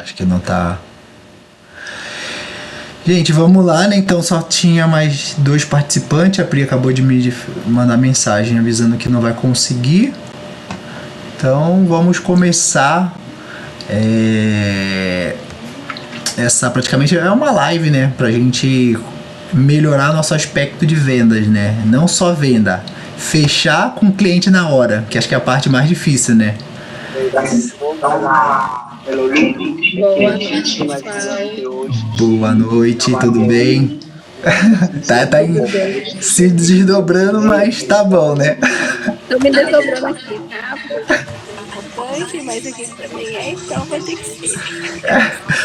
Acho que não tá. Gente, vamos lá, né? Então só tinha mais 2 participantes. A Pri acabou de me mandar mensagem avisando que não vai conseguir. Então vamos começar. Essa praticamente é uma live, né? Pra gente melhorar nosso aspecto de vendas, né? Não só venda, fechar com o cliente na hora, que acho que é a parte mais difícil, né? Boa noite, tudo bem? tá se desdobrando, mas tá bom, né? Tô me desdobrando aqui, tá? Mas aqui também é, então vai ter que ser.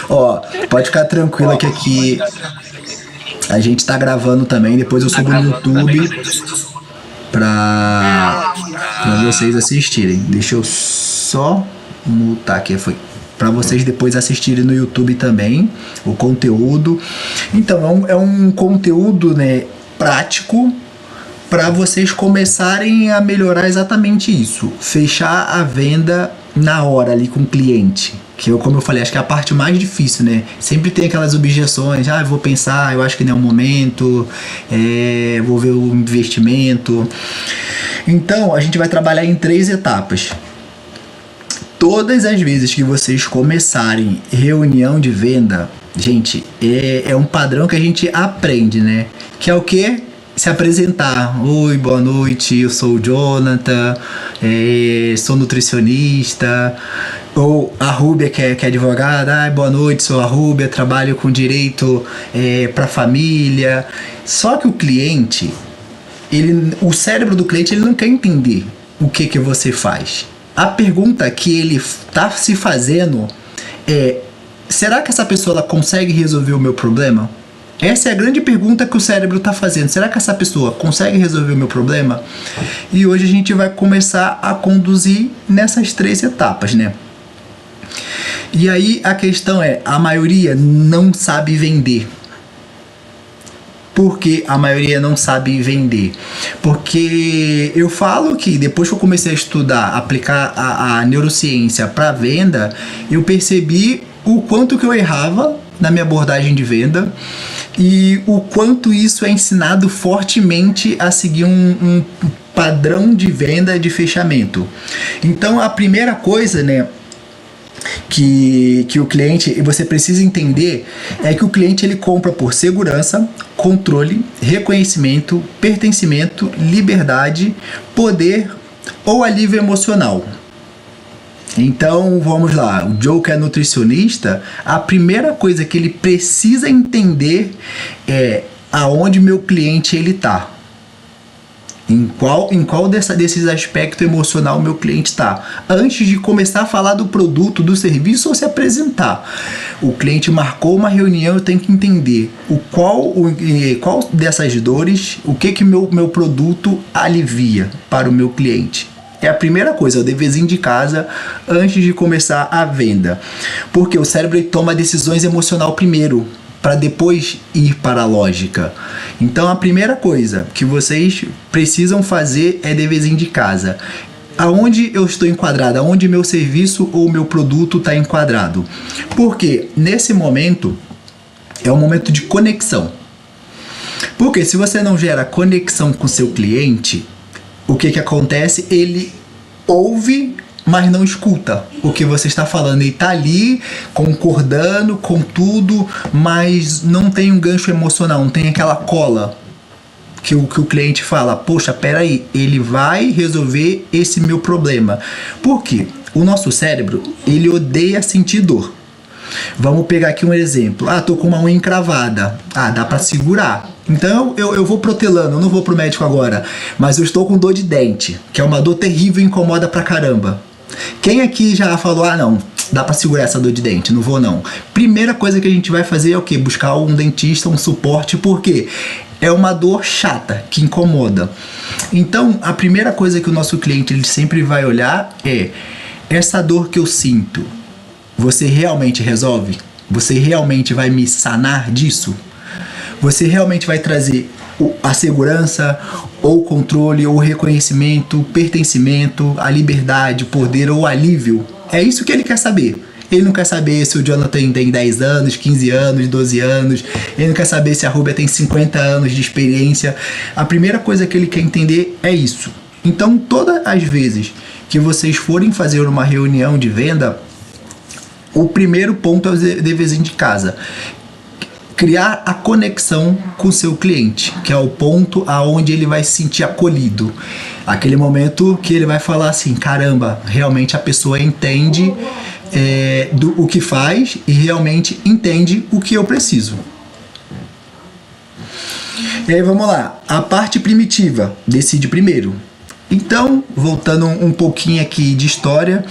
Ó, pode ficar tranquila que aqui a gente tá gravando também, depois eu subo no YouTube pra vocês assistirem. Deixa eu só mutar aqui, foi para vocês depois assistirem no YouTube também o conteúdo. Então é um conteúdo, né, prático para vocês começarem a melhorar exatamente isso, fechar a venda na hora ali com o cliente, que eu, como eu falei, acho que é a parte mais difícil, né? Sempre tem aquelas objeções, eu vou pensar, eu acho que não é o momento, vou ver o investimento. Então a gente vai trabalhar em 3 etapas. Todas as vezes que vocês começarem reunião de venda, gente, é um padrão que a gente aprende, né? Que é o quê? Se apresentar. Oi, boa noite, eu sou o Jonathan, sou nutricionista. Ou a Rúbia, que é advogada. Boa noite, sou a Rúbia, trabalho com direito para família. Só que o cliente, o cérebro do cliente, ele não quer entender o que você faz. A pergunta que ele está se fazendo é: será que essa pessoa ela consegue resolver o meu problema? Essa é a grande pergunta que o cérebro está fazendo. Será que essa pessoa consegue resolver o meu problema? E hoje a gente vai começar a conduzir nessas 3 etapas, né? E aí a questão é, a maioria não sabe vender. Por que a maioria não sabe vender? Porque eu falo que depois que eu comecei a estudar, aplicar a neurociência para venda, eu percebi o quanto que eu errava na minha abordagem de venda e o quanto isso é ensinado fortemente a seguir um padrão de venda de fechamento. Então a primeira coisa, né, que o cliente, e você precisa entender, é que o cliente ele compra por segurança, controle, reconhecimento, pertencimento, liberdade, poder ou alívio emocional. Então vamos lá, o Joe, que é nutricionista, a primeira coisa que ele precisa entender é aonde meu cliente ele está. Em qual desses aspectos emocional meu cliente está, antes de começar a falar do produto, do serviço ou se apresentar. O cliente marcou uma reunião, eu tenho que entender qual dessas dores, o que meu produto alivia para o meu cliente. É a primeira coisa, é o deverzinho de casa antes de começar a venda. Porque o cérebro ele toma decisões emocional primeiro, para depois ir para a lógica. Então a primeira coisa que vocês precisam fazer é deverzinho de casa. Aonde eu estou enquadrado? Aonde meu serviço ou meu produto está enquadrado? Porque nesse momento é um momento de conexão. Porque se você não gera conexão com seu cliente, o que acontece? Ele ouve, mas não escuta o que você está falando. Ele está ali concordando com tudo, mas não tem um gancho emocional, não tem aquela cola que o cliente fala: poxa, peraí, ele vai resolver esse meu problema. Por quê? O nosso cérebro, ele odeia sentir dor. Vamos pegar aqui um exemplo. Tô com uma unha encravada. Dá pra segurar. Então eu vou protelando, eu não vou pro médico agora. Mas eu estou com dor de dente, que é uma dor terrível e incomoda pra caramba. Quem aqui já falou: não, dá pra segurar essa dor de dente, não vou não. Primeira coisa que a gente vai fazer é o quê? Buscar um dentista, um suporte, porque é uma dor chata, que incomoda. Então a primeira coisa que o nosso cliente ele sempre vai olhar é: essa dor que eu sinto, você realmente resolve? Você realmente vai me sanar disso? Você realmente vai trazer a segurança, ou controle, ou reconhecimento, pertencimento, a liberdade, o poder ou o alívio? É isso que ele quer saber. Ele não quer saber se o Jonathan tem 10 anos, 15 anos, 12 anos. Ele não quer saber se a Rúbia tem 50 anos de experiência. A primeira coisa que ele quer entender é isso. Então, todas as vezes que vocês forem fazer uma reunião de venda, o primeiro ponto é o deverzinho de casa. Criar a conexão com o seu cliente, que é o ponto aonde ele vai se sentir acolhido. Aquele momento que ele vai falar assim, caramba, realmente a pessoa entende o que faz e realmente entende o que eu preciso. E aí vamos lá, a parte primitiva, decide primeiro. Então, voltando um pouquinho aqui de história,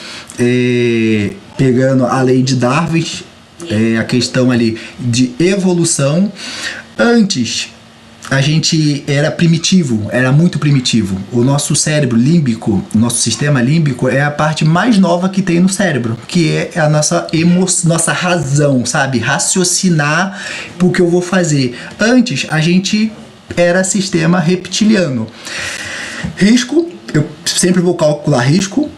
pegando a lei de Darwin, a questão ali de evolução. Antes, a gente era primitivo, era muito primitivo. O nosso cérebro límbico, o nosso sistema límbico é a parte mais nova que tem no cérebro, que é a nossa razão, sabe? Raciocinar pro que eu vou fazer. Antes, a gente era sistema reptiliano. Risco, eu sempre vou calcular risco.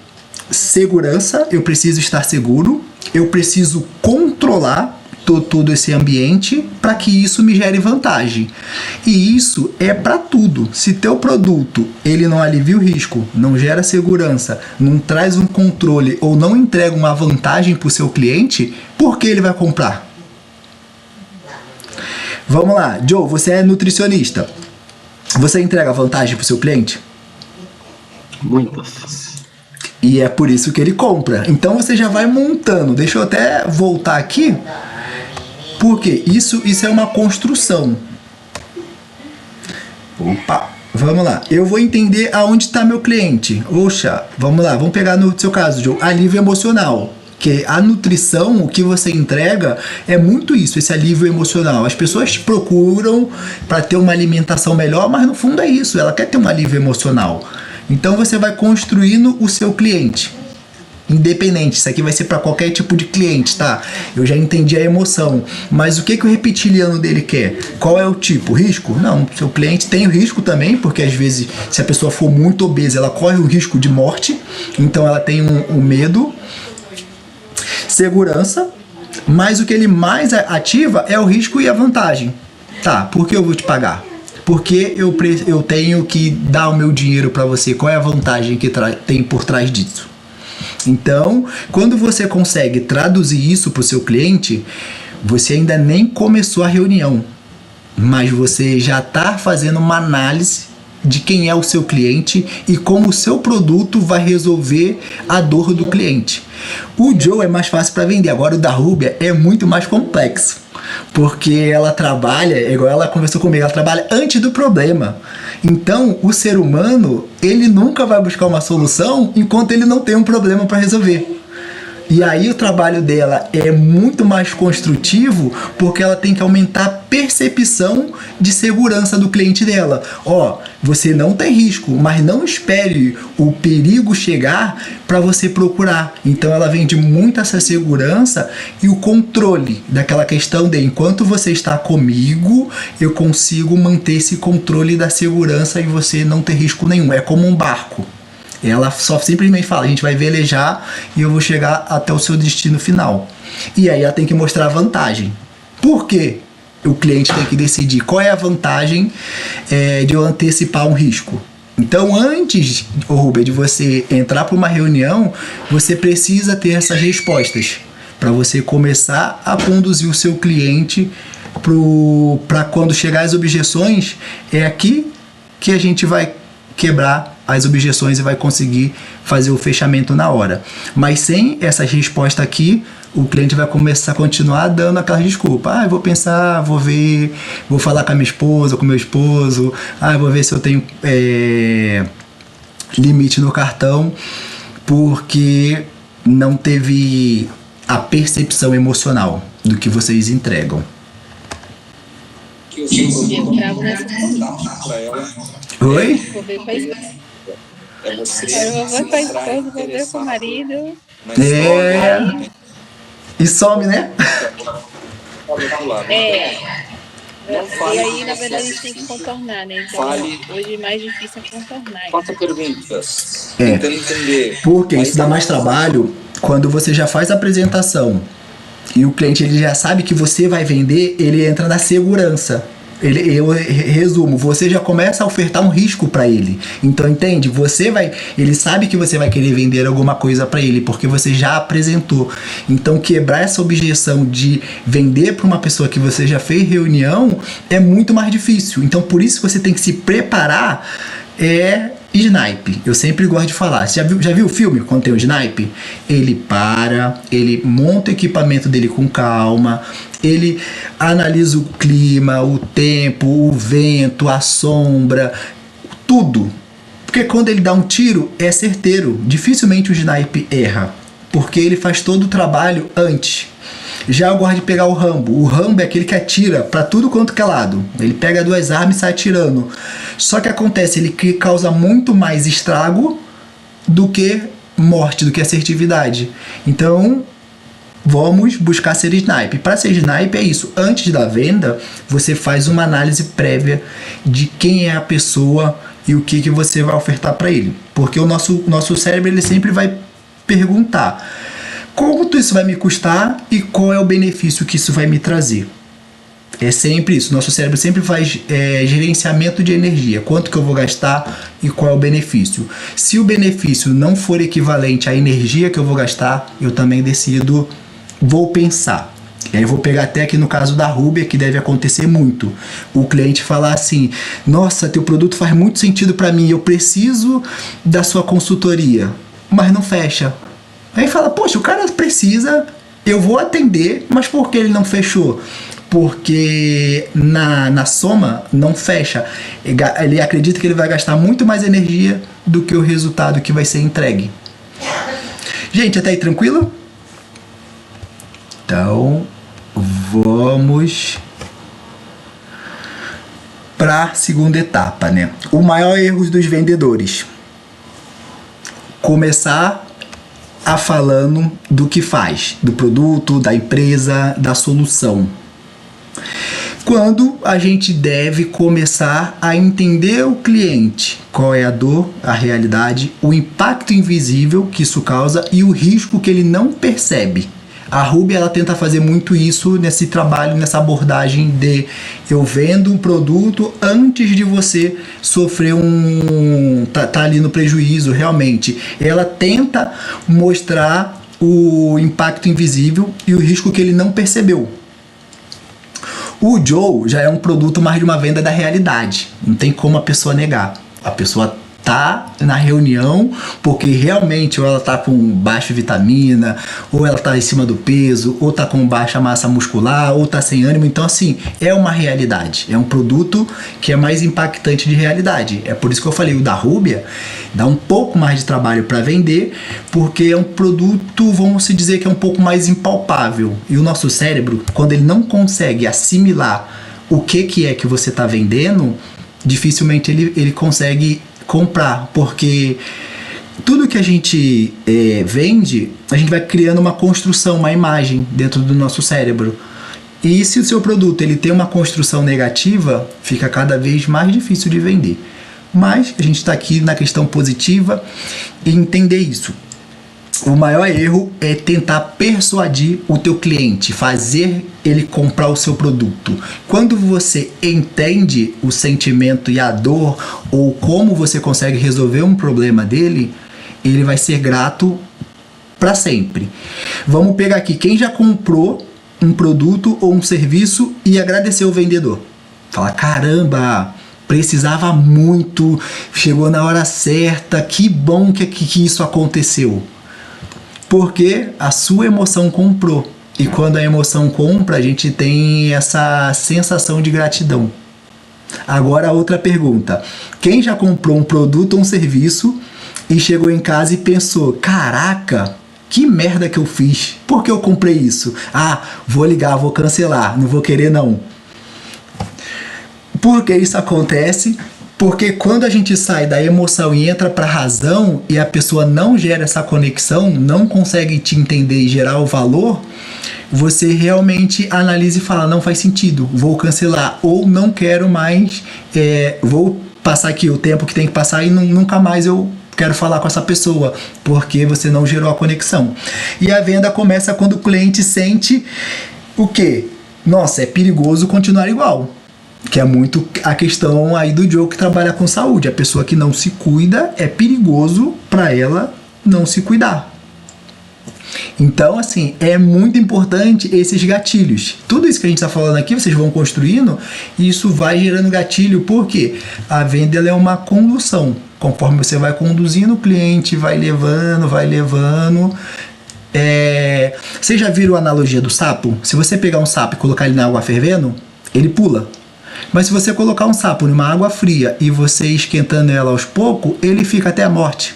Segurança, eu preciso estar seguro. Eu preciso controlar todo esse ambiente para que isso me gere vantagem. E isso é para tudo. Se teu produto ele não alivia o risco, não gera segurança, não traz um controle ou não entrega uma vantagem para o seu cliente, por que ele vai comprar? Vamos lá, Joe, você é nutricionista. Você entrega vantagem para o seu cliente? Muitas. E é por isso que ele compra. Então você já vai montando. Deixa eu até voltar aqui. Porque isso é uma construção. Opa, vamos lá. Eu vou entender aonde está meu cliente. Oxa, vamos lá. Vamos pegar no seu caso, Joe, alívio emocional. Que a nutrição, o que você entrega, é muito isso, esse alívio emocional. As pessoas te procuram para ter uma alimentação melhor, mas no fundo é isso. Ela quer ter um alívio emocional. Então você vai construindo o seu cliente. Independente, isso aqui vai ser para qualquer tipo de cliente, tá? Eu já entendi a emoção. Mas o que o reptiliano dele quer? Qual é o tipo? Risco? Não, seu cliente tem o risco também, porque às vezes, se a pessoa for muito obesa, ela corre o risco de morte. Então ela tem um medo. Segurança. Mas o que ele mais ativa é o risco e a vantagem. Tá, por que eu vou te pagar? Porque eu tenho que dar o meu dinheiro para você. Qual é a vantagem que tem por trás disso? Então, quando você consegue traduzir isso para o seu cliente, você ainda nem começou a reunião, mas você já está fazendo uma análise de quem é o seu cliente e como o seu produto vai resolver a dor do cliente. O Joe é mais fácil para vender, agora o da Rúbia é muito mais complexo. Porque ela trabalha, igual ela conversou comigo, ela trabalha antes do problema. Então, o ser humano, ele nunca vai buscar uma solução enquanto ele não tem um problema para resolver. E aí o trabalho dela é muito mais construtivo porque ela tem que aumentar a percepção de segurança do cliente dela. Ó, você não tem risco, mas não espere o perigo chegar para você procurar. Então ela vende muito essa segurança e o controle daquela questão de enquanto você está comigo, eu consigo manter esse controle da segurança e você não ter risco nenhum. É como um barco. Ela só simplesmente fala, a gente vai velejar e eu vou chegar até o seu destino final. E aí ela tem que mostrar a vantagem. Por quê? O cliente tem que decidir qual é a vantagem de eu antecipar um risco. Então, antes, Rúbia, de você entrar para uma reunião, você precisa ter essas respostas para você começar a conduzir o seu cliente para quando chegar as objeções, é aqui que a gente vai quebrar as objeções e vai conseguir fazer o fechamento na hora. Mas sem essa resposta aqui, o cliente vai começar a continuar dando aquela desculpa. Eu vou pensar, vou ver, vou falar com a minha esposa, com o meu esposo, eu vou ver se eu tenho limite no cartão, porque não teve a percepção emocional do que vocês entregam. Oi? Eu vou com a esposa, vou ver com o marido. E some, né? E aí, na verdade, a gente tem que contornar, né? Então, hoje mais difícil é contornar. Faça perguntas. Porque isso dá mais trabalho Quando você já faz a apresentação e o cliente ele já sabe que você vai vender, ele entra na segurança. Eu resumo, você já começa a ofertar um risco para ele. Então, entende? Ele sabe que você vai querer vender alguma coisa para ele, porque você já apresentou. Então, quebrar essa objeção de vender para uma pessoa que você já fez reunião é muito mais difícil. Então, por isso você tem que se preparar. Snipe, eu sempre gosto de falar. Você já viu o filme quando tem o snipe? Ele para, ele monta o equipamento dele com calma, ele analisa o clima, o tempo, o vento, a sombra, tudo. Porque quando ele dá um tiro, é certeiro. Dificilmente o snipe erra, porque ele faz todo o trabalho antes. Já eu gosto de pegar o Rambo. O Rambo é aquele que atira pra tudo quanto que é lado. Ele pega 2 armas e sai atirando. Só que acontece, ele causa muito mais estrago do que morte, do que assertividade. Então, vamos buscar ser snipe. Para ser snipe é isso. Antes da venda, você faz uma análise prévia de quem é a pessoa e o que você vai ofertar para ele. Porque o nosso cérebro ele sempre vai perguntar: quanto isso vai me custar e qual é o benefício que isso vai me trazer? É sempre isso. Nosso cérebro sempre faz gerenciamento de energia. Quanto que eu vou gastar e qual é o benefício? Se o benefício não for equivalente à energia que eu vou gastar, eu também decido, vou pensar. E aí eu vou pegar até aqui no caso da Rubia, que deve acontecer muito. O cliente falar assim: nossa, teu produto faz muito sentido para mim, eu preciso da sua consultoria, mas não fecha. Aí fala: poxa, o cara precisa, eu vou atender, mas por que ele não fechou? Porque na soma não fecha. Ele acredita que ele vai gastar muito mais energia do que o resultado que vai ser entregue. Gente, até aí tranquilo? Então, vamos para a segunda etapa, né? O maior erro dos vendedores: começar falando do que faz, do produto, da empresa, da solução. Quando a gente deve começar a entender o cliente, qual é a dor, a realidade, o impacto invisível que isso causa e o risco que ele não percebe. A Rubia ela tenta fazer muito isso nesse trabalho, nessa abordagem de eu vendo um produto antes de você sofrer tá ali no prejuízo realmente. Ela tenta mostrar o impacto invisível e o risco que ele não percebeu. O Joe já é um produto mais de uma venda da realidade. Não tem como a pessoa negar. A pessoa tá na reunião porque realmente ou ela tá com baixa vitamina, ou ela tá em cima do peso, ou tá com baixa massa muscular, ou tá sem ânimo. Então assim, é uma realidade, é um produto que é mais impactante de realidade. É por isso que eu falei, o da Rubia dá um pouco mais de trabalho para vender, porque é um produto, vamos dizer que é um pouco mais impalpável. E o nosso cérebro, quando ele não consegue assimilar o que é que você tá vendendo, dificilmente ele consegue comprar, porque tudo que a gente vende, a gente vai criando uma construção, uma imagem dentro do nosso cérebro. E se o seu produto ele tem uma construção negativa, fica cada vez mais difícil de vender. Mas a gente está aqui na questão positiva e entender isso. O maior erro é tentar persuadir o teu cliente, fazer ele comprar o seu produto. Quando você entende o sentimento e a dor, ou como você consegue resolver um problema dele, ele vai ser grato para sempre. Vamos pegar aqui, quem já comprou um produto ou um serviço e agradeceu o vendedor? Fala: caramba, precisava muito, chegou na hora certa, que bom que isso aconteceu. Porque a sua emoção comprou. E quando a emoção compra, a gente tem essa sensação de gratidão. Agora, outra pergunta. Quem já comprou um produto ou um serviço e chegou em casa e pensou: caraca, que merda que eu fiz? Por que eu comprei isso? Ah, vou ligar, vou cancelar, não vou querer não. Por que isso acontece? Porque quando a gente sai da emoção e entra para a razão e a pessoa não gera essa conexão, não consegue te entender e gerar o valor, você realmente analisa e fala: não faz sentido, vou cancelar, ou não quero mais, vou passar aqui o tempo que tem que passar e nunca mais eu quero falar com essa pessoa, porque você não gerou a conexão. E a venda começa quando o cliente sente o quê? Nossa, é perigoso continuar igual. Que é muito a questão aí do Joe que trabalha com saúde. A pessoa que não se cuida, é perigoso para ela não se cuidar. Então, assim, é muito importante esses gatilhos. Tudo isso que a gente está falando aqui, vocês vão construindo, e isso vai gerando gatilho, porque a venda ela é uma condução. Conforme você vai conduzindo, o cliente vai levando. Vocês já viram a analogia do sapo? Se você pegar um sapo e colocar ele na água fervendo, ele pula. Mas se você colocar um sapo numa água fria e você esquentando ela aos poucos, ele fica até a morte.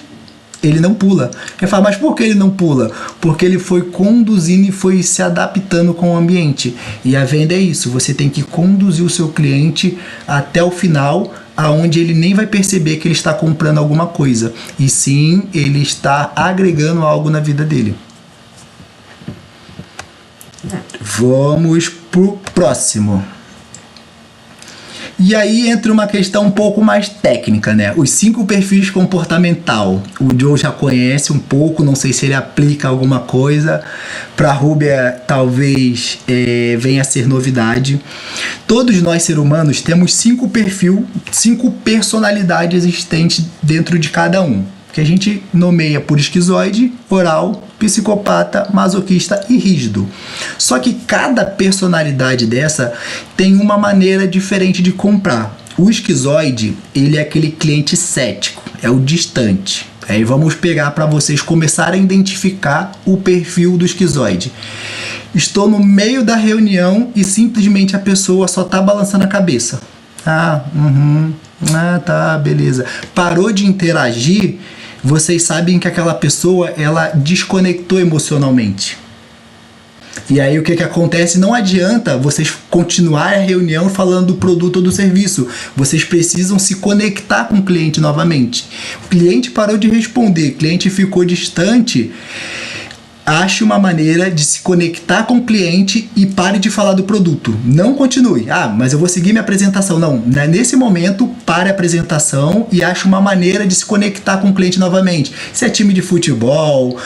Ele não pula. Quer falar, mas por que ele não pula? Porque ele foi conduzindo e foi se adaptando com o ambiente. E a venda é isso, você tem que conduzir o seu cliente até o final, aonde ele nem vai perceber que ele está comprando alguma coisa. E sim, ele está agregando algo na vida dele. Vamos pro próximo. E aí entra uma questão um pouco mais técnica, né? Os 5 perfis comportamental. O Joe já conhece um pouco, não sei se ele aplica alguma coisa. Para a Rúbia, talvez venha a ser novidade. Todos nós, seres humanos, temos 5 perfis, 5 personalidades existentes dentro de cada um. Que a gente nomeia por esquizoide, oral, psicopata, masoquista e rígido. Só que cada personalidade dessa tem uma maneira diferente de comprar. O esquizoide, ele é aquele cliente cético, é o distante. Aí vamos pegar para vocês começarem a identificar o perfil do esquizoide. Estou no meio da reunião e simplesmente a pessoa só está balançando a cabeça. Ah, tá, beleza. Parou de interagir, vocês sabem que aquela pessoa, ela desconectou emocionalmente. E aí o que acontece? Não adianta vocês continuarem a reunião falando do produto ou do serviço. Vocês precisam se conectar com o cliente novamente. O cliente parou de responder, o cliente ficou distante. Ache uma maneira de se conectar com o cliente e pare de falar do produto. Não continue. Ah, mas eu vou seguir minha apresentação. Não. Nesse momento, pare a apresentação e ache uma maneira de se conectar com o cliente novamente. Se é time de futebol,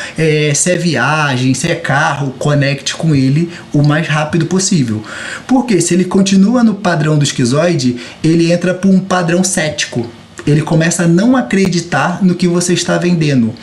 se é viagem, se é carro, conecte com ele o mais rápido possível. Porque se ele continua no padrão do esquizoide, ele entra por um padrão cético. Ele começa a não acreditar no que você está vendendo.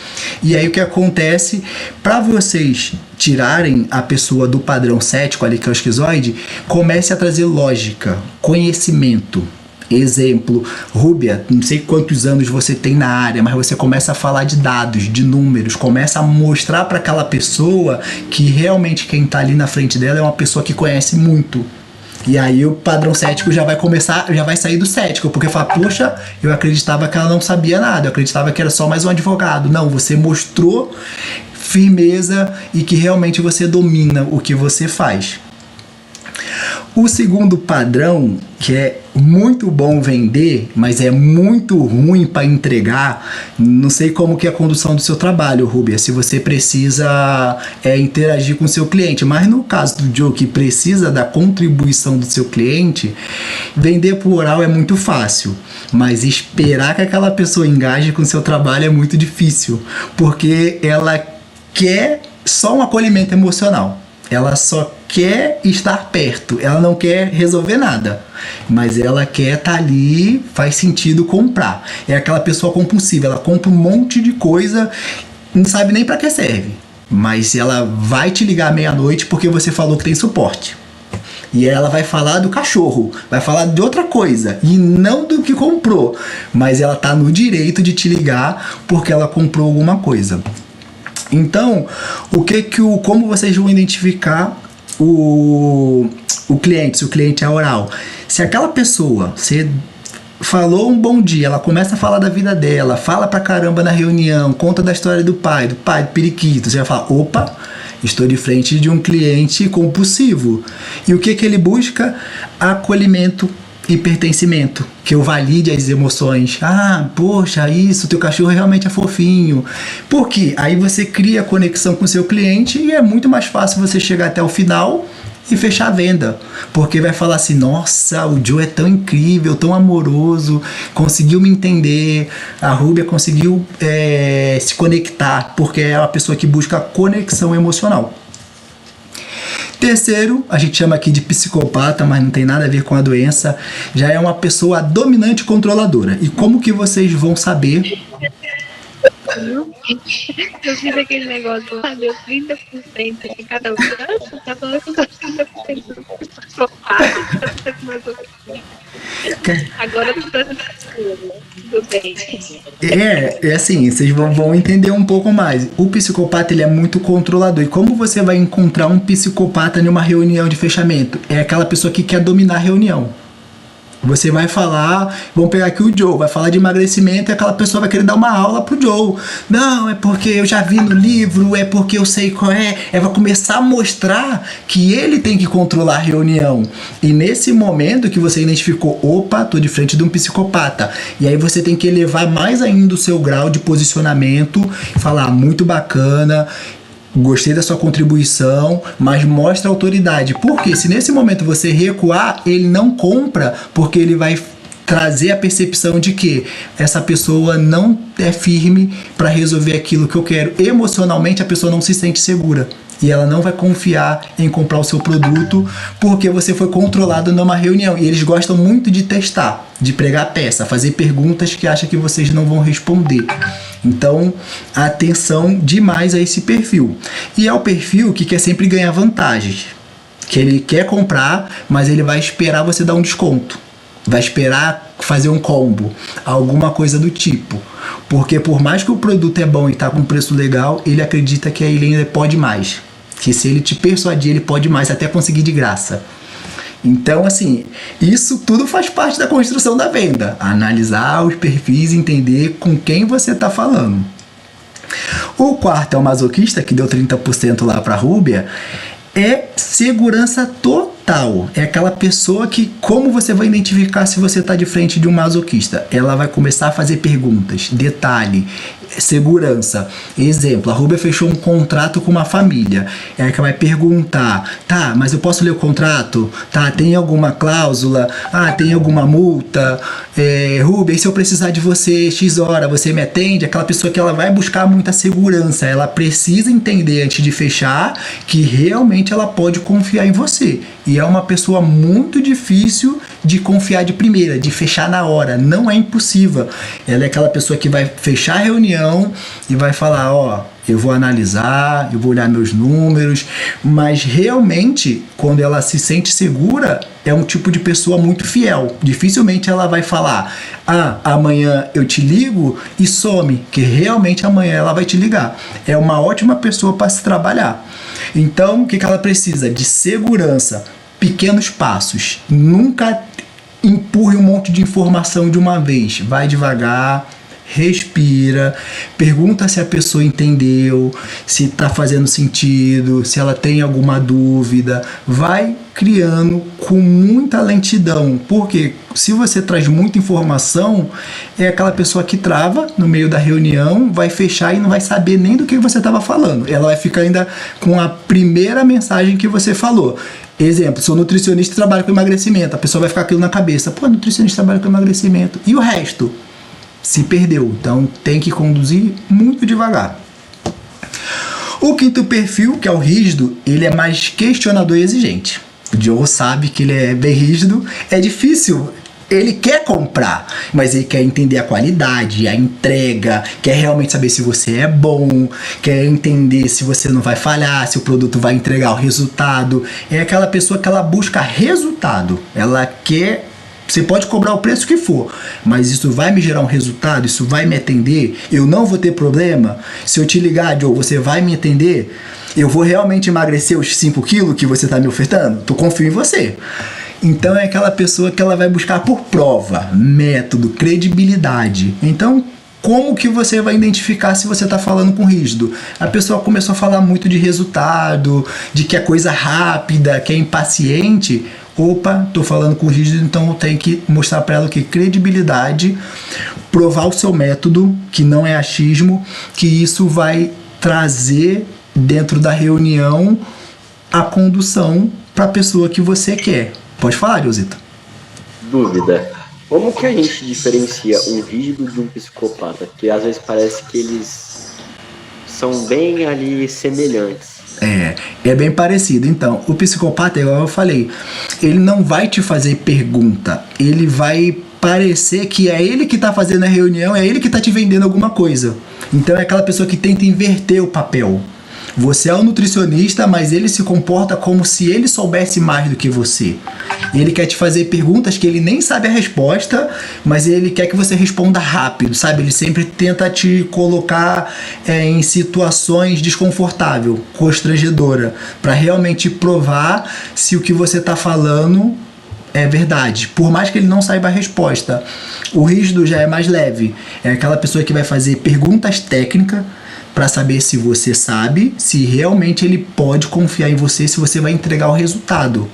E aí o que acontece? Para vocês tirarem a pessoa do padrão cético ali, que é o esquizoide, comece a trazer lógica, conhecimento. Exemplo, Rúbia, não sei quantos anos você tem na área, mas você começa a falar de dados, de números, começa a mostrar para aquela pessoa que realmente quem está ali na frente dela é uma pessoa que conhece muito. E aí o padrão cético já vai sair do cético, porque fala, poxa, eu acreditava que ela não sabia nada, eu acreditava que era só mais um advogado. Não, você mostrou firmeza e que realmente você domina o que você faz. O segundo padrão, que é muito bom vender, mas é muito ruim para entregar, não sei como que é a condução do seu trabalho, Rúbia, se você precisa interagir com o seu cliente, mas no caso do Joe, que precisa da contribuição do seu cliente, vender por oral é muito fácil, mas esperar que aquela pessoa engaje com o seu trabalho é muito difícil, porque ela quer só um acolhimento emocional. Ela só quer estar perto, ela não quer resolver nada, mas ela quer estar ali, faz sentido comprar. É aquela pessoa compulsiva, ela compra um monte de coisa, não sabe nem para que serve, mas ela vai te ligar à meia-noite porque você falou que tem suporte. E ela vai falar do cachorro, vai falar de outra coisa, e não do que comprou, mas ela tá no direito de te ligar porque ela comprou alguma coisa. Então, como vocês vão identificar o cliente, se o cliente é oral? Se aquela pessoa, você falou um bom dia, ela começa a falar da vida dela, fala pra caramba na reunião, conta da história do pai, do periquito, você vai falar, opa, estou de frente de um cliente compulsivo. E o que ele busca? Acolhimento e pertencimento, que eu valide as emoções. Ah, poxa, isso, teu cachorro realmente é fofinho. Por quê? Aí você cria conexão com o seu cliente e é muito mais fácil você chegar até o final e fechar a venda. Porque vai falar assim, nossa, o Joe é tão incrível, tão amoroso, conseguiu me entender, a Rúbia conseguiu se conectar, porque é uma pessoa que busca conexão emocional. Terceiro, a gente chama aqui de psicopata, mas não tem nada a ver com a doença, já é uma pessoa dominante e controladora. E como que vocês vão saber? Eu fiz aquele negócio lá, deu 30% de cada um. Tá falando que eu tô 30% do agora eu tô fazendo tudo bem. É assim, vocês vão entender um pouco mais. O psicopata, ele é muito controlador. E como você vai encontrar um psicopata em uma reunião de fechamento? É aquela pessoa que quer dominar a reunião. Você vai falar, vamos pegar aqui o Joe, vai falar de emagrecimento e aquela pessoa vai querer dar uma aula pro Joe. Não, é porque eu já vi no livro, é porque eu sei qual é. Vai começar a mostrar que ele tem que controlar a reunião. E nesse momento que você identificou, opa, tô de frente de um psicopata. E aí você tem que elevar mais ainda o seu grau de posicionamento, falar, muito bacana, gostei da sua contribuição, mas mostra autoridade. Porque se nesse momento você recuar, ele não compra, porque ele vai trazer a percepção de que essa pessoa não é firme para resolver aquilo que eu quero. Emocionalmente, a pessoa não se sente segura. E ela não vai confiar em comprar o seu produto porque você foi controlado numa reunião. E eles gostam muito de testar, de pregar peça, fazer perguntas que acham que vocês não vão responder. Então, atenção demais a esse perfil. E é o perfil que quer sempre ganhar vantagens. Que ele quer comprar, mas ele vai esperar você dar um desconto. Vai esperar fazer um combo, alguma coisa do tipo. Porque por mais que o produto é bom e está com preço legal, ele acredita que ele ainda pode mais. Que se ele te persuadir, ele pode mais, até conseguir de graça. Então, assim, isso tudo faz parte da construção da venda. Analisar os perfis, entender com quem você está falando. O quarto é o masoquista, que deu 30% lá para a Rúbia. É segurança total. É aquela pessoa que, como você vai identificar se você está de frente de um masoquista? Ela vai começar a fazer perguntas, detalhe, segurança. Exemplo, a Rúbia fechou um contrato com uma família. É que ela vai perguntar, tá, mas eu posso ler o contrato? Tá, tem alguma cláusula? Ah, tem alguma multa? Rúbia, e se eu precisar de você X hora, você me atende? Aquela pessoa que ela vai buscar muita segurança. Ela precisa entender antes de fechar que realmente ela pode confiar em você. E é uma pessoa muito difícil de confiar de primeira, de fechar na hora. Não é impossível. Ela é aquela pessoa que vai fechar a reunião e vai falar, ó, eu vou analisar, eu vou olhar meus números, mas realmente, quando ela se sente segura, é um tipo de pessoa muito fiel. Dificilmente ela vai falar, ah, amanhã eu te ligo e some, que realmente amanhã ela vai te ligar. É uma ótima pessoa para se trabalhar. Então, o que ela precisa? De segurança, pequenos passos. Nunca empurre um monte de informação de uma vez. Vai devagar, respira, pergunta se a pessoa entendeu, se está fazendo sentido, se ela tem alguma dúvida. Vai criando com muita lentidão, porque se você traz muita informação, é aquela pessoa que trava no meio da reunião, vai fechar e não vai saber nem do que você estava falando. Ela vai ficar ainda com a primeira mensagem que você falou. Exemplo, sou nutricionista e trabalho com emagrecimento. A pessoa vai ficar aquilo na cabeça. Pô, nutricionista trabalha com emagrecimento. E o resto? Se perdeu. Então tem que conduzir muito devagar. O quinto perfil, que é o rígido, ele é mais questionador e exigente. O Joe sabe que ele é bem rígido. É difícil. Ele quer comprar, mas ele quer entender a qualidade, a entrega, quer realmente saber se você é bom, quer entender se você não vai falhar, se o produto vai entregar o resultado. É aquela pessoa que ela busca resultado. Ela quer... Você pode cobrar o preço que for, mas isso vai me gerar um resultado, isso vai me atender, eu não vou ter problema. Se eu te ligar, Joe, você vai me atender? Eu vou realmente emagrecer os 5 quilos que você está me ofertando? Eu confio em você. Então é aquela pessoa que ela vai buscar por prova, método, credibilidade. Então, como que você vai identificar se você está falando com rígido? A pessoa começou a falar muito de resultado, de que é coisa rápida, que é impaciente. Opa, estou falando com rígido, então eu tenho que mostrar para ela o que? Credibilidade, provar o seu método, que não é achismo, que isso vai trazer dentro da reunião a condução para a pessoa que você quer. Pode falar, Josita. Dúvida. Como que a gente diferencia um rígido de um psicopata? Que às vezes parece que eles são bem ali semelhantes. É bem parecido. Então, o psicopata, igual eu falei, ele não vai te fazer pergunta. Ele vai parecer que é ele que tá fazendo a reunião, é ele que tá te vendendo alguma coisa. Então é aquela pessoa que tenta inverter o papel. Você é um nutricionista, mas ele se comporta como se ele soubesse mais do que você. Ele quer te fazer perguntas que ele nem sabe a resposta, mas ele quer que você responda rápido, sabe? Ele sempre tenta te colocar em situações desconfortáveis, constrangedora, para realmente provar se o que você está falando é verdade. Por mais que ele não saiba a resposta. O rígido já é mais leve. É aquela pessoa que vai fazer perguntas técnicas para saber se você sabe, se realmente ele pode confiar em você, se você vai entregar o resultado.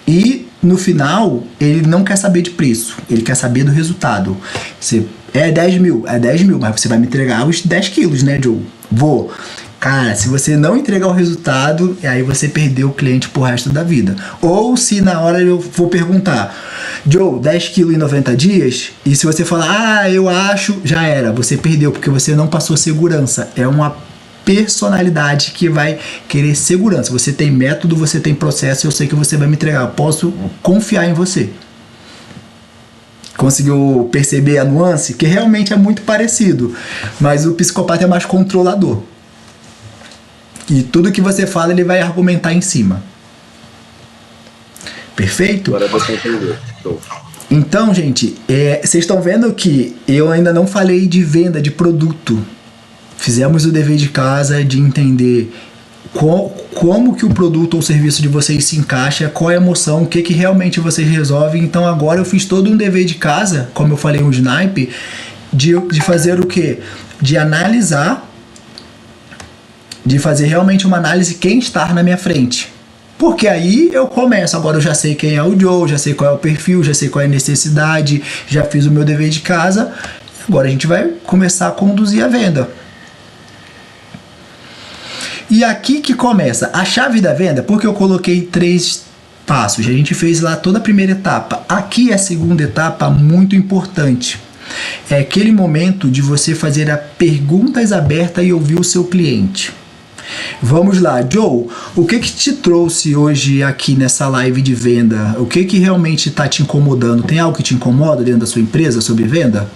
E no final, ele não quer saber de preço, ele quer saber do resultado. Você, é 10 mil, mas você vai me entregar os 10 quilos, né, Joe? Vou. Cara, se você não entregar o resultado, aí você perdeu o cliente pro resto da vida. Ou se na hora eu vou perguntar, Joe, 10 quilos em 90 dias? E se você falar, eu acho, já era. Você perdeu, porque você não passou segurança. É uma personalidade que vai querer segurança. Você tem método, você tem processo, eu sei que você vai me entregar. Eu posso confiar em você. Conseguiu perceber a nuance? Que realmente é muito parecido. Mas o psicopata é mais controlador. E tudo que você fala, ele vai argumentar em cima. Perfeito? Agora você entendeu. Então, gente, vocês estão vendo que eu ainda não falei de venda de produto. Fizemos o dever de casa de entender como que o produto ou serviço de vocês se encaixa, qual é a emoção, o que realmente vocês resolvem. Então agora eu fiz todo um dever de casa, como eu falei, um snipe, de fazer o quê? De analisar, de fazer realmente uma análise quem está na minha frente. Porque aí eu começo, agora eu já sei quem é o Joe, já sei qual é o perfil, já sei qual é a necessidade, já fiz o meu dever de casa, agora a gente vai começar a conduzir a venda. E aqui que começa a chave da venda, porque eu coloquei 3 passos, a gente fez lá toda a primeira etapa. Aqui é a segunda etapa muito importante. É aquele momento de você fazer as perguntas abertas e ouvir o seu cliente. Vamos lá, Joe, o que te trouxe hoje aqui nessa live de venda? O que realmente está te incomodando? Tem algo que te incomoda dentro da sua empresa sobre venda?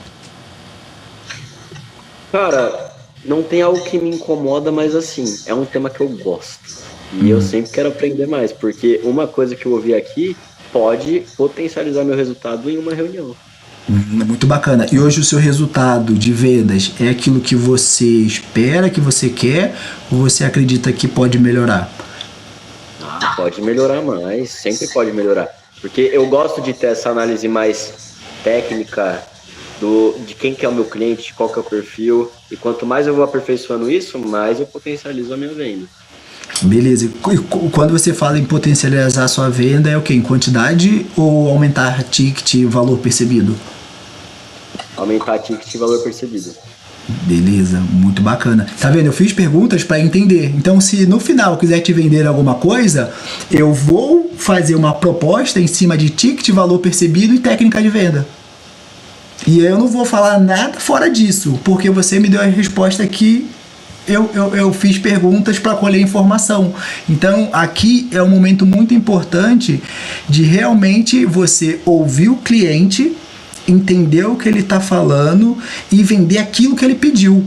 Cara, não tem algo que me incomoda, mas assim, é um tema que eu gosto. E eu sempre quero aprender mais, porque uma coisa que eu ouvi aqui pode potencializar meu resultado em uma reunião. Muito bacana. E hoje o seu resultado de vendas é aquilo que você espera, que você quer, ou você acredita que pode melhorar? Pode melhorar mais, sempre pode melhorar. Porque eu gosto de ter essa análise mais técnica de quem que é o meu cliente, qual que é o perfil. E quanto mais eu vou aperfeiçoando isso, mais eu potencializo a minha venda. Beleza. E quando você fala em potencializar a sua venda, é o quê? Em quantidade ou aumentar ticket e valor percebido? Aumentar ticket e valor percebido. Beleza, muito bacana. Tá vendo? Eu fiz perguntas para entender. Então, se no final eu quiser te vender alguma coisa, eu vou fazer uma proposta em cima de ticket, valor percebido e técnica de venda. E eu não vou falar nada fora disso, porque você me deu a resposta que eu fiz perguntas para colher informação. Então, aqui é um momento muito importante de realmente você ouvir o cliente, entender o que ele está falando e vender aquilo que ele pediu.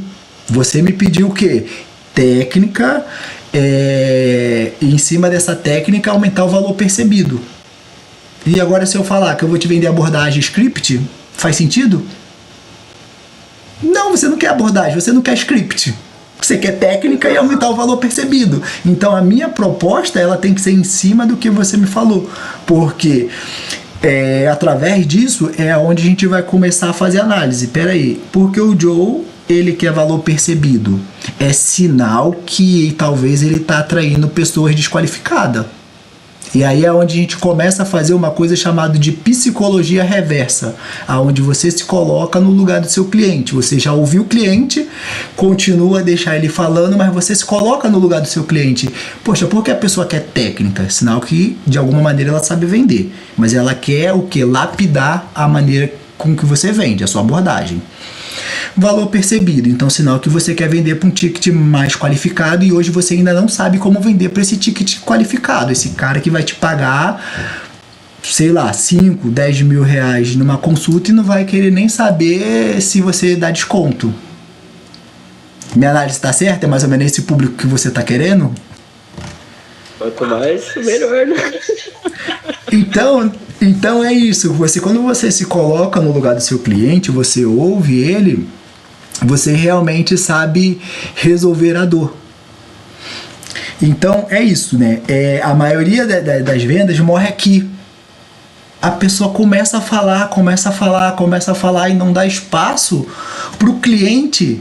Você me pediu o quê? Técnica, e em cima dessa técnica aumentar o valor percebido. E agora se eu falar que eu vou te vender abordagem script, faz sentido? Não, você não quer abordagem, você não quer script. Você quer técnica e aumentar o valor percebido. Então a minha proposta ela tem que ser em cima do que você me falou. Porque através disso é onde a gente vai começar a fazer análise. Peraí, porque o Joe ele quer valor percebido. É sinal que talvez ele está atraindo pessoas desqualificadas. E aí é onde a gente começa a fazer uma coisa chamada de psicologia reversa, aonde você se coloca no lugar do seu cliente. Você já ouviu o cliente, continua a deixar ele falando, mas você se coloca no lugar do seu cliente. Poxa, por que a pessoa quer técnica? Sinal que de alguma maneira ela sabe vender, mas ela quer o quê? Lapidar a maneira com que você vende, a sua abordagem. Valor percebido, então sinal que você quer vender para um ticket mais qualificado e hoje você ainda não sabe como vender para esse ticket qualificado, esse cara que vai te pagar, sei lá, 5, 10 mil reais numa consulta e não vai querer nem saber se você dá desconto. Minha análise está certa? É mais ou menos esse público que você está querendo? Quanto mais, melhor, né? Então é isso, quando você se coloca no lugar do seu cliente, você ouve ele, você realmente sabe resolver a dor. Então é isso, né? A maioria das vendas morre aqui. A pessoa começa a falar e não dá espaço para o cliente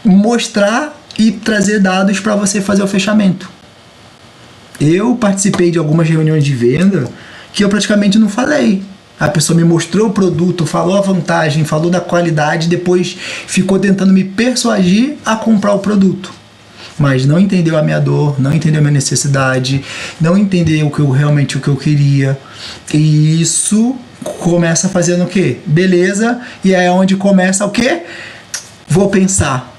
mostrar e trazer dados para você fazer o fechamento. Eu participei de algumas reuniões de venda que eu praticamente não falei. A pessoa me mostrou o produto, falou a vantagem, falou da qualidade, depois ficou tentando me persuadir a comprar o produto. Mas não entendeu a minha dor, não entendeu a minha necessidade, não entendeu realmente o que eu queria. E isso começa fazendo o quê? Beleza, e é onde começa o quê? Vou pensar.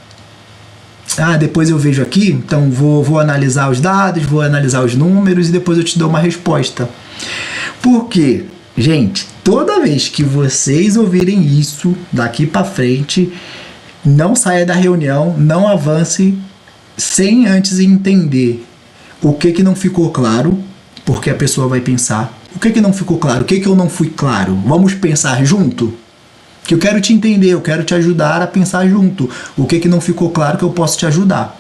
Depois eu vejo aqui, então vou analisar os dados, vou analisar os números e depois eu te dou uma resposta. Por quê? Gente, toda vez que vocês ouvirem isso daqui para frente, não saia da reunião, não avance sem antes entender o que não ficou claro, porque a pessoa vai pensar. O que não ficou claro? O que eu não fui claro? Vamos pensar junto? Que eu quero te entender, eu quero te ajudar a pensar junto. O que não ficou claro que eu posso te ajudar?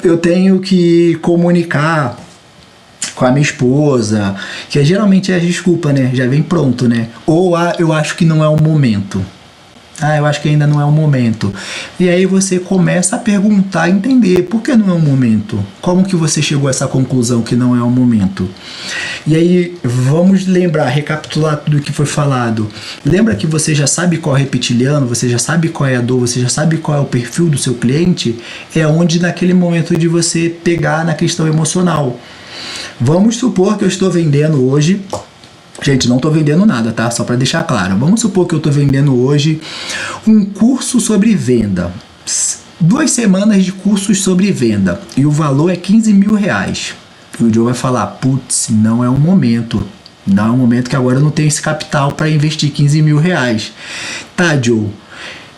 Eu tenho que comunicar com a minha esposa, que geralmente é a desculpa, né? Já vem pronto, né? Ou eu acho que não é o momento. Eu acho que ainda não é o momento. E aí você começa a perguntar, entender, por que não é o momento? Como que você chegou a essa conclusão que não é o momento? E aí vamos lembrar, recapitular tudo o que foi falado. Lembra que você já sabe qual é o reptiliano, você já sabe qual é a dor, você já sabe qual é o perfil do seu cliente? É onde naquele momento de você pegar na questão emocional. Vamos supor que eu estou vendendo hoje. Gente, não estou vendendo nada, tá? Só para deixar claro. Vamos supor que eu estou vendendo hoje um curso sobre venda. 2 semanas de cursos sobre venda. E o valor é 15 mil reais. E o Joe vai falar, putz, não é o momento. Não é o momento que agora eu não tenho esse capital para investir 15 mil reais. Tá, Joe?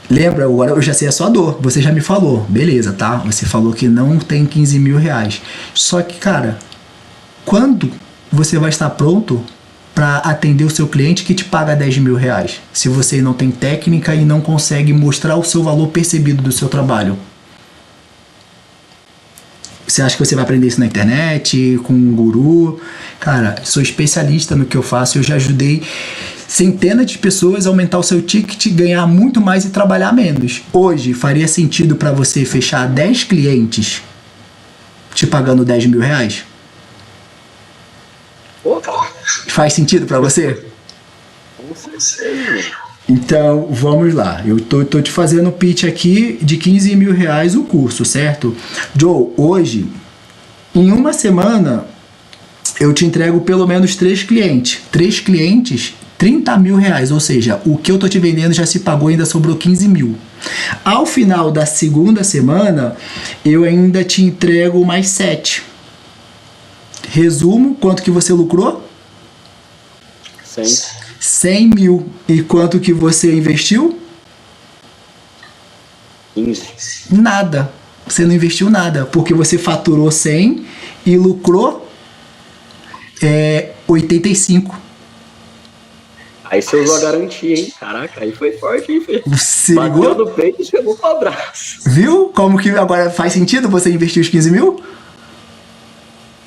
Lembra, agora eu já sei a sua dor. Você já me falou. Beleza, tá? Você falou que não tem 15 mil reais. Só que, cara, quando você vai estar pronto para atender o seu cliente que te paga 10 mil reais, se você não tem técnica e não consegue mostrar o seu valor percebido do seu trabalho? Você acha que você vai aprender isso na internet, com um guru? Cara, sou especialista no que eu faço, eu já ajudei centenas de pessoas a aumentar o seu ticket, ganhar muito mais e trabalhar menos. Hoje, faria sentido para você fechar 10 clientes te pagando 10 mil reais? Faz sentido pra você? Então, vamos lá. Eu tô te fazendo o pitch aqui de 15 mil reais o curso, certo? Joe, hoje, em uma semana, eu te entrego pelo menos 3 clientes. 3 clientes, 30 mil reais. Ou seja, o que eu tô te vendendo já se pagou, ainda sobrou 15 mil. Ao final da segunda semana, eu ainda te entrego mais 7. Resumo, quanto que você lucrou? 100 mil. E quanto que você investiu? 15. Nada. Você não investiu nada, porque você faturou 100 e lucrou 85. Aí você usou a garantia, hein? Caraca, aí foi forte, hein, Fê? Você bateu no peito e chegou pro abraço. Viu? Como que agora faz sentido você investir os 15 mil?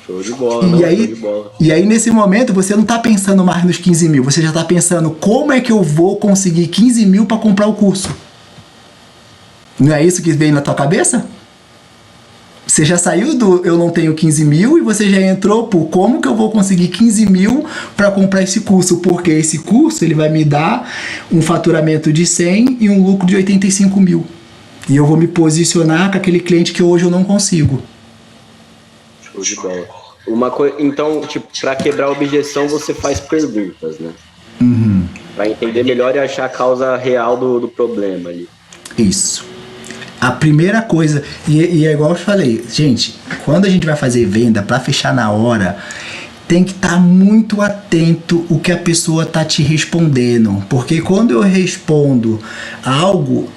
Show de bola, show de bola. E aí, nesse momento, você não tá pensando mais nos 15 mil, você já tá pensando como é que eu vou conseguir 15 mil para comprar o curso. Não é isso que vem na tua cabeça? Você já saiu do eu não tenho 15 mil e você já entrou por como que eu vou conseguir 15 mil para comprar esse curso? Porque esse curso ele vai me dar um faturamento de 100 e um lucro de 85 mil. E eu vou me posicionar com aquele cliente que hoje eu não consigo. Show de bola. Então, tipo, para quebrar a objeção, você faz perguntas, né? Para entender melhor e achar a causa real do problema ali. Isso. A primeira coisa, e é igual eu falei, gente, quando a gente vai fazer venda para fechar na hora, tem que estar muito atento o que a pessoa tá te respondendo, porque quando eu respondo algo,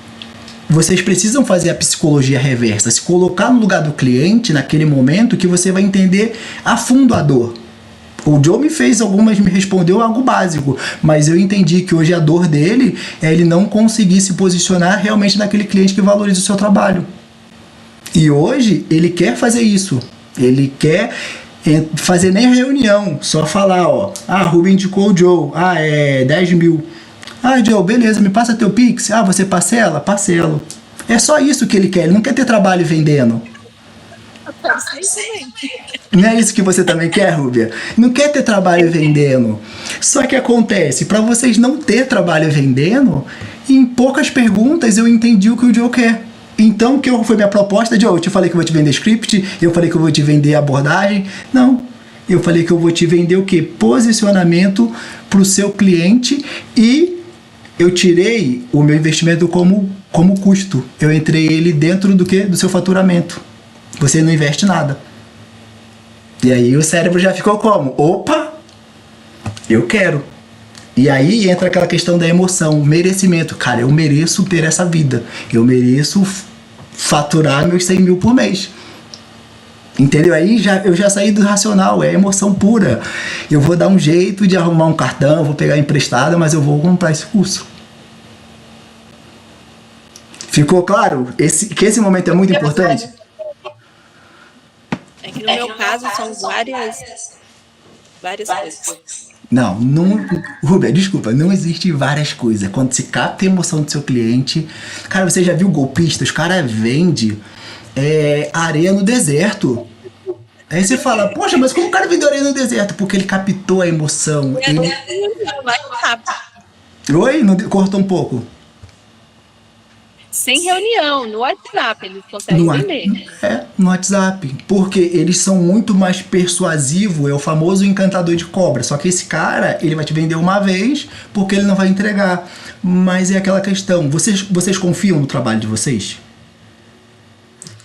vocês precisam fazer a psicologia reversa, se colocar no lugar do cliente naquele momento que você vai entender a fundo a dor. O Joe me respondeu algo básico, mas eu entendi que hoje a dor dele é ele não conseguir se posicionar realmente naquele cliente que valoriza o seu trabalho. E hoje ele quer fazer isso. Ele quer fazer nem reunião, só falar, ó, Ruben indicou o Joe, é 10 mil. Joe, beleza, me passa teu Pix. Você parcela? Parcelo. É só isso que ele quer, ele não quer ter trabalho vendendo. Não é isso que você também quer, Rúbia? Não quer ter trabalho vendendo. Só que acontece, para vocês não ter trabalho vendendo, em poucas perguntas eu entendi o que o Joe quer. Então, o que foi minha proposta? Joe, eu te falei que eu vou te vender script, eu falei que eu vou te vender abordagem. Não, eu falei que eu vou te vender o quê? Posicionamento para o seu cliente, e eu tirei o meu investimento como custo. Eu entrei ele dentro do quê? Do seu faturamento. Você não investe nada. E aí o cérebro já ficou como? Opa, eu quero. E aí entra aquela questão da emoção, merecimento. Cara, eu mereço ter essa vida. Eu mereço faturar meus 100 mil por mês. Entendeu? Aí eu já saí do racional, é emoção pura. Eu vou dar um jeito de arrumar um cartão, vou pegar emprestado, mas eu vou comprar esse curso. Ficou claro? Que esse momento é muito importante? É que no meu caso são várias coisas. Não, Rubia, desculpa, não existe várias coisas. Quando se capta a emoção do seu cliente, cara, você já viu golpista? Os caras vendem areia no deserto. Aí você fala, poxa, mas como o cara vendeu areia no deserto? Porque ele captou a emoção. Vai rápido. Oi? Cortou um pouco. Sem reunião, no WhatsApp, eles conseguem vender. No WhatsApp. Porque eles são muito mais persuasivos, é o famoso encantador de cobra. Só que esse cara, ele vai te vender uma vez, porque ele não vai entregar. Mas é aquela questão, vocês confiam no trabalho de vocês?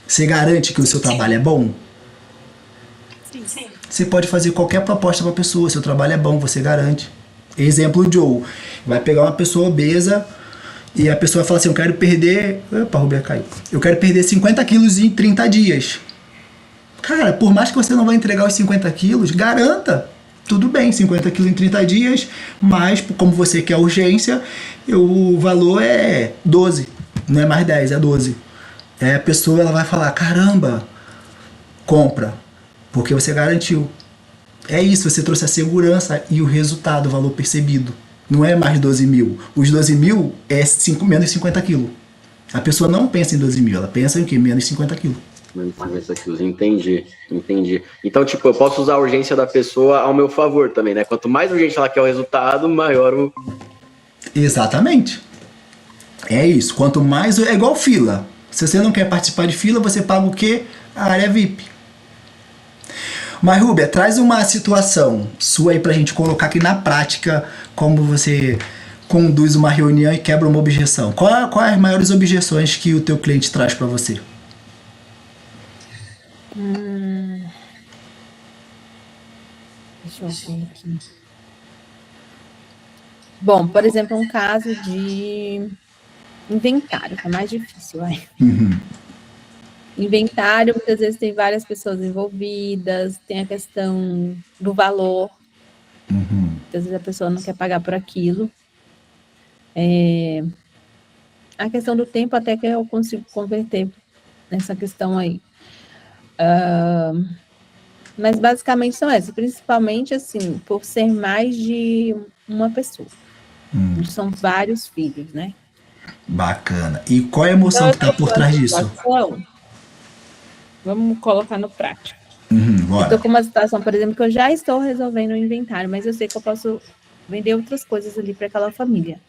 Você garante que o seu trabalho é bom? Sim. Você pode fazer qualquer proposta para a pessoa, seu trabalho é bom, você garante. Exemplo, o Joe. Vai pegar uma pessoa obesa, e a pessoa fala assim, eu quero perder... Opa, a Rubia caiu. Eu quero perder 50 quilos em 30 dias. Cara, por mais que você não vai entregar os 50 quilos, garanta. Tudo bem, 50 quilos em 30 dias, mas como você quer urgência, o valor é 12. Não é mais 10, é 12. Aí a pessoa ela vai falar, caramba, compra. Porque você garantiu. É isso, você trouxe a segurança e o resultado, o valor percebido. Não é mais 12 mil. Os 12 mil é menos 50 quilos. A pessoa não pensa em 12 mil, ela pensa em o quê? Menos 50 quilos. Menos 50 quilos, entendi. Então, tipo, eu posso usar a urgência da pessoa ao meu favor também, né? Quanto mais urgente ela quer o resultado, maior o... Exatamente. É isso. Quanto mais... É igual fila. Se você não quer participar de fila, você paga o quê? A área VIP. Mas, Rúbia, traz uma situação sua aí pra gente colocar aqui na prática como você conduz uma reunião e quebra uma objeção. Quais as maiores objeções que o teu cliente traz pra você? Deixa eu ver aqui. Bom, por exemplo, um caso de inventário, que é mais difícil, vai. Inventário, muitas vezes tem várias pessoas envolvidas, tem a questão do valor. Muitas vezes a pessoa não quer pagar por aquilo. A questão do tempo até que eu consigo converter nessa questão aí. Mas basicamente são essas, principalmente assim, por ser mais de uma pessoa. São vários filhos, né? Bacana. E qual é a emoção que está por trás disso? Vamos colocar no prático. Bora. Eu tô com uma situação, por exemplo, que eu já estou resolvendo o inventário, mas eu sei que eu posso vender outras coisas ali para aquela família.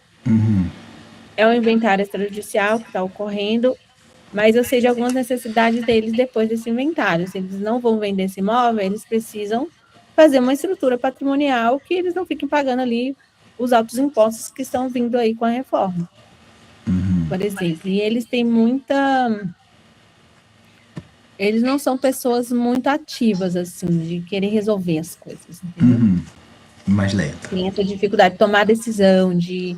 É um inventário extrajudicial que está ocorrendo, mas eu sei de algumas necessidades deles depois desse inventário. Se eles não vão vender esse imóvel, eles precisam fazer uma estrutura patrimonial que eles não fiquem pagando ali os altos impostos que estão vindo aí com a reforma, por exemplo. E eles têm eles não são pessoas muito ativas, assim, de querer resolver as coisas, entendeu? Mais lenta. Tem essa dificuldade de tomar decisão, de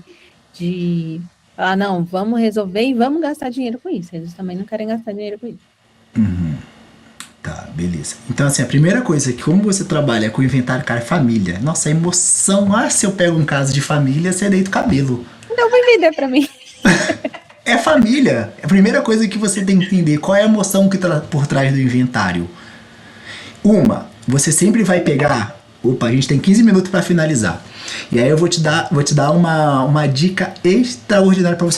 falar, não, vamos resolver e vamos gastar dinheiro com isso. Eles também não querem gastar dinheiro com isso. Tá, beleza. Então, assim, a primeira coisa é que como você trabalha com inventário, cara, é família. Nossa, a emoção. Ah, se eu pego um caso de família, você deita o cabelo. Não vai vender pra mim. É família. A primeira coisa que você tem que entender, qual é a emoção que tá por trás do inventário. Você sempre vai pegar... Opa, a gente tem 15 minutos para finalizar. E aí eu vou te dar uma dica extraordinária para você